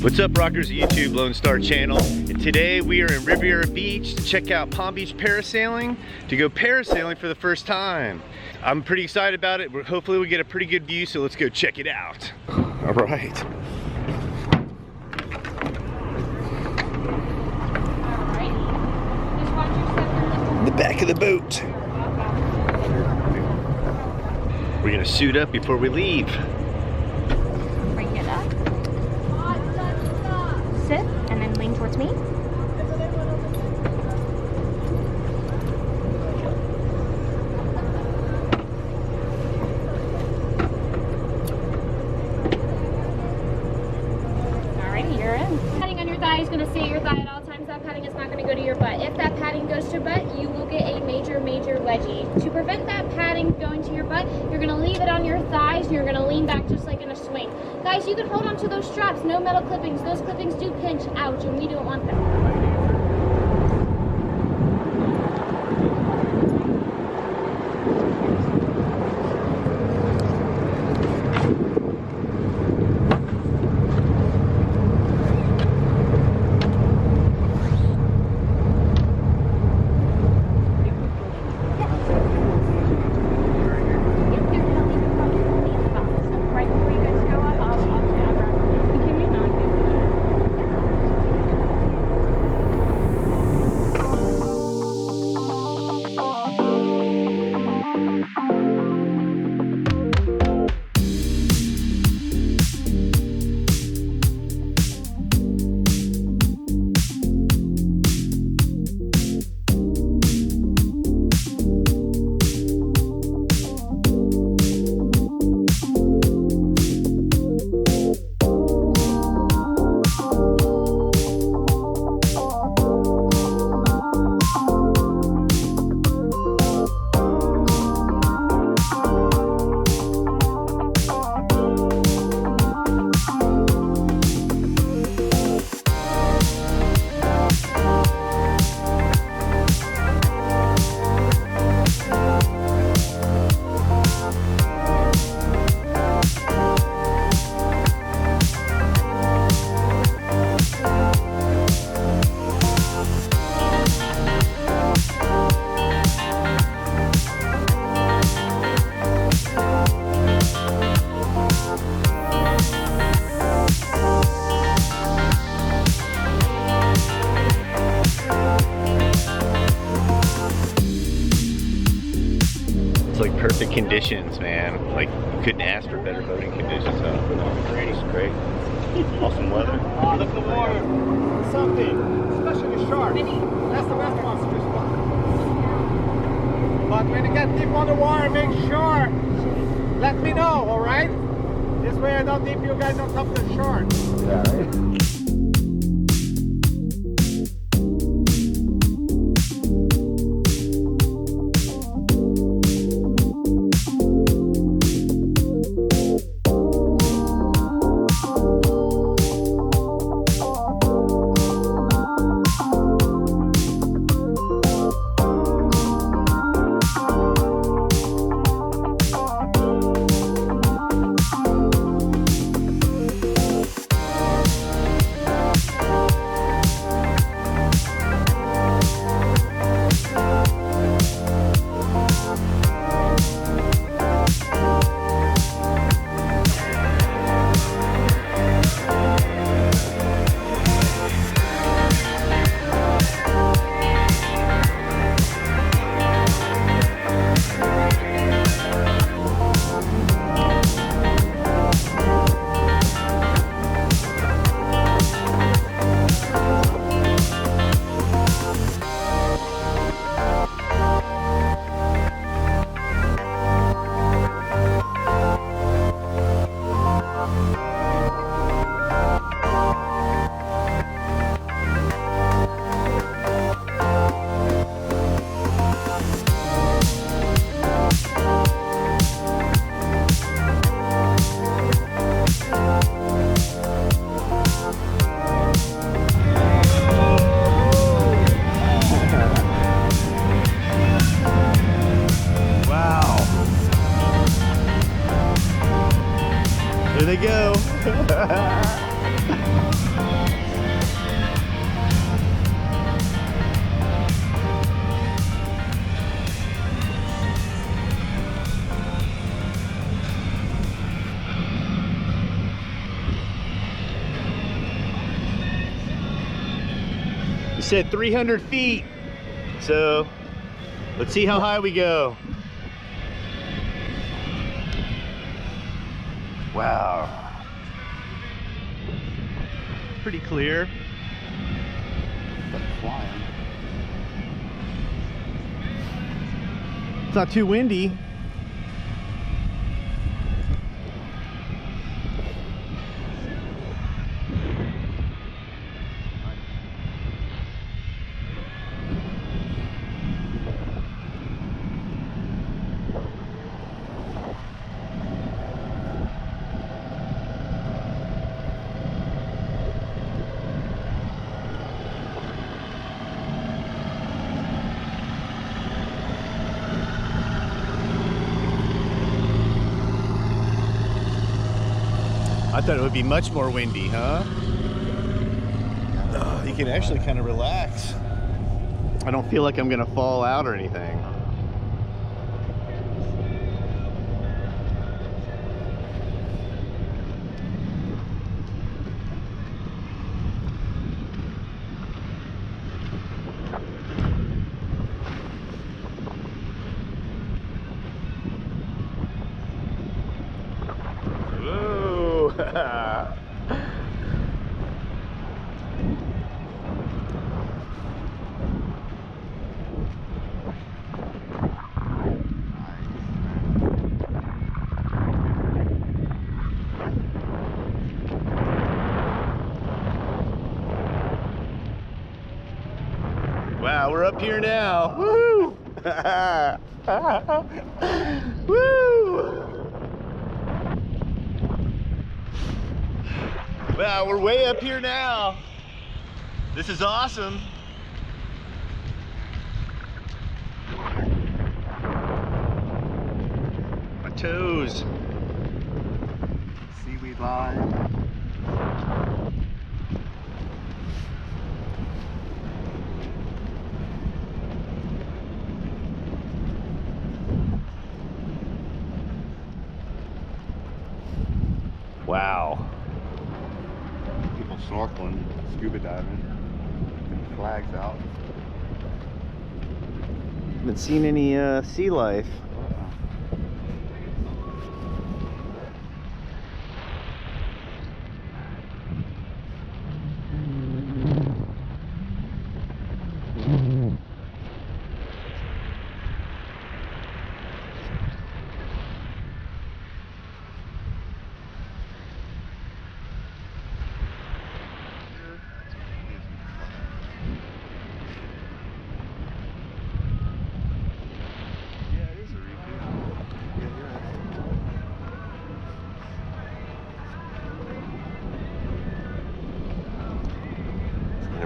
What's up, rockers? YouTube Lone Star channel, and today we are in Riviera Beach to check out Palm Beach Parasailing, to go parasailing for the first time. I'm pretty excited about it. Hopefully we get a pretty good view, so let's go check it out. All right. The back of the boat. We're gonna suit up before we leave. Bring it up. Sit and then lean towards me. Alrighty, you're in. Padding on your thigh is going to stay at your thigh at all times. That padding is not going to go to your butt. If that padding goes to your butt, you will get a major wedgie. To prevent that padding going to your butt, you're going to leave it on your thighs and you're going to lean back just like in a swing. Guys, you can hold on to those straps. No metal clippings. Those clippings do pinch. Ouch, and we don't want them. Like perfect conditions, man. Like you couldn't ask for better boating conditions. It's great. Awesome weather. Oh, look at the water. Something, especially the shark. That's the best monster spot. But when you get deep on the water, make sure let me know, all right? This way I don't dip you guys on top of the shark. Yeah, right? There they go. You said 300 feet, so let's see how high we go. Wow. Pretty clear. Flying. It's not too windy. I thought it would be much more windy, huh? Oh, you can actually kind of relax. I don't feel like I'm gonna fall out or anything. Wow, we're up here now. Woo! Woo! Wow, we're way up here now. This is awesome. My toes. Seaweed line. Wow. People snorkeling, scuba diving, getting flags out. Haven't seen any sea life.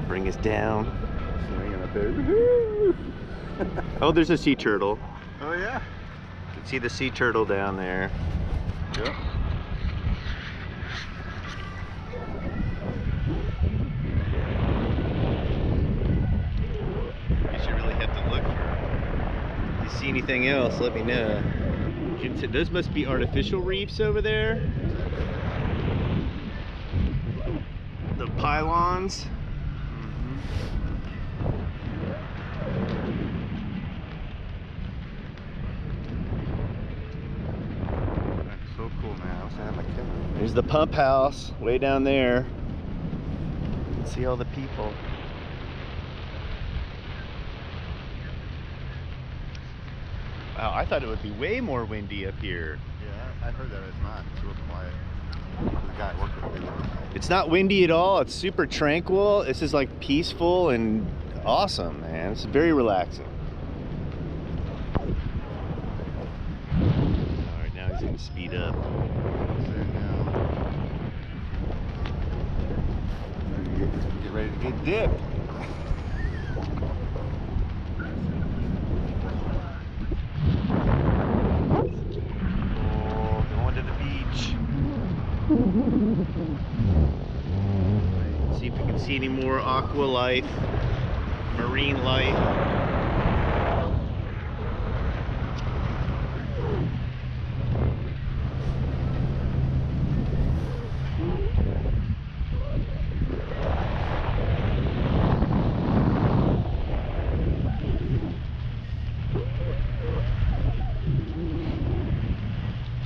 Bring us down. Swinging up there. Oh, there's a sea turtle. Oh yeah. You can see the sea turtle down there. Yep. Guess you really have to look for. If you see anything else, let me know. Those must be artificial reefs over there. The pylons. So cool, man. I wish I had my camera. There's the pump house way down there. See all the people. Wow, I thought it would be way more windy up here. Yeah, I heard that it's not. It's real quiet. The guy working with me. It's not windy at all. It's super tranquil. This is like peaceful and awesome, man. It's very relaxing. All right, now he's gonna speed up. Get ready to get dipped. Oh, going to the beach. don't see any more aqua life, marine life.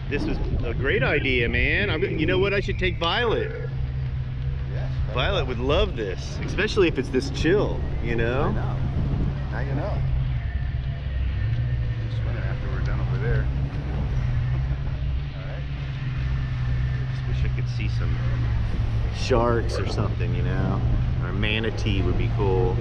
This was a great idea, man. You know what? I should take Violet. Yes. Violet would love this, especially if it's this chill, you I know? know. Now you know. Just swimming after we're done over there. Alright. Just wish I could see some sharks or something, you know? Or a manatee would be cool.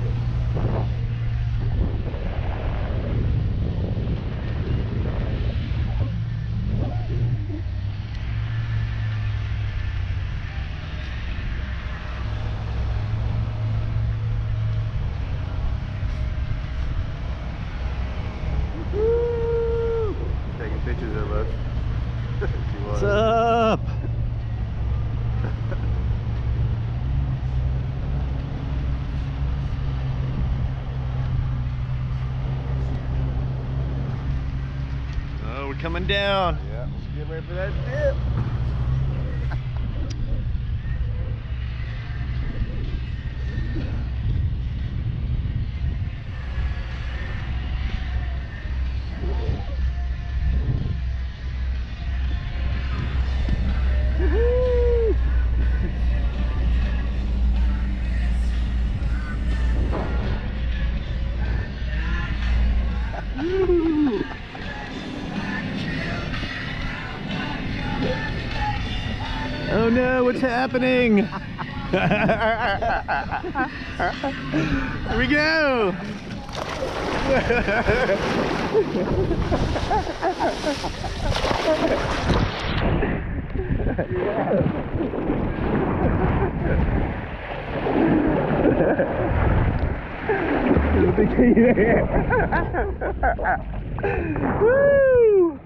Taking pictures of us. She was. What's up? Oh, we're coming down. Yeah, get ready for that dip. Oh no, what's happening? Here we go. Woo!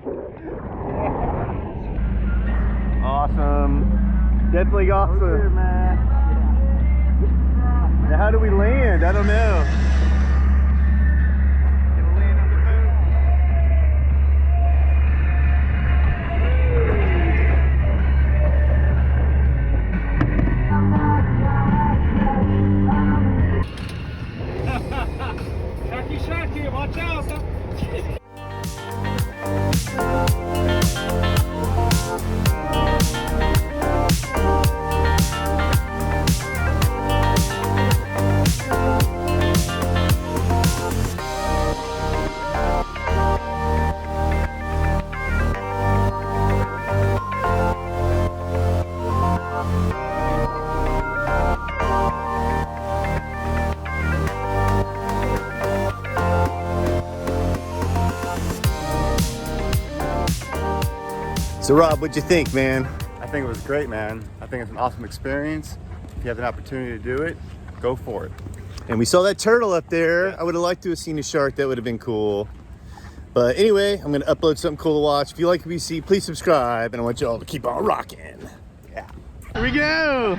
Awesome. Definitely awesome. Now how do we land? I don't know. Gonna land on the Sharky, sharky, watch out. So Rob, what'd you think, man? I think it was great, man. I think it's an awesome experience. If you have an opportunity to do it, go for it. And we saw that turtle up there. Yeah. I would have liked to have seen a shark. That would have been cool. But anyway, I'm gonna upload something cool to watch. If you like what you see, please subscribe, and I want you all to keep on rocking. Yeah. Here we go.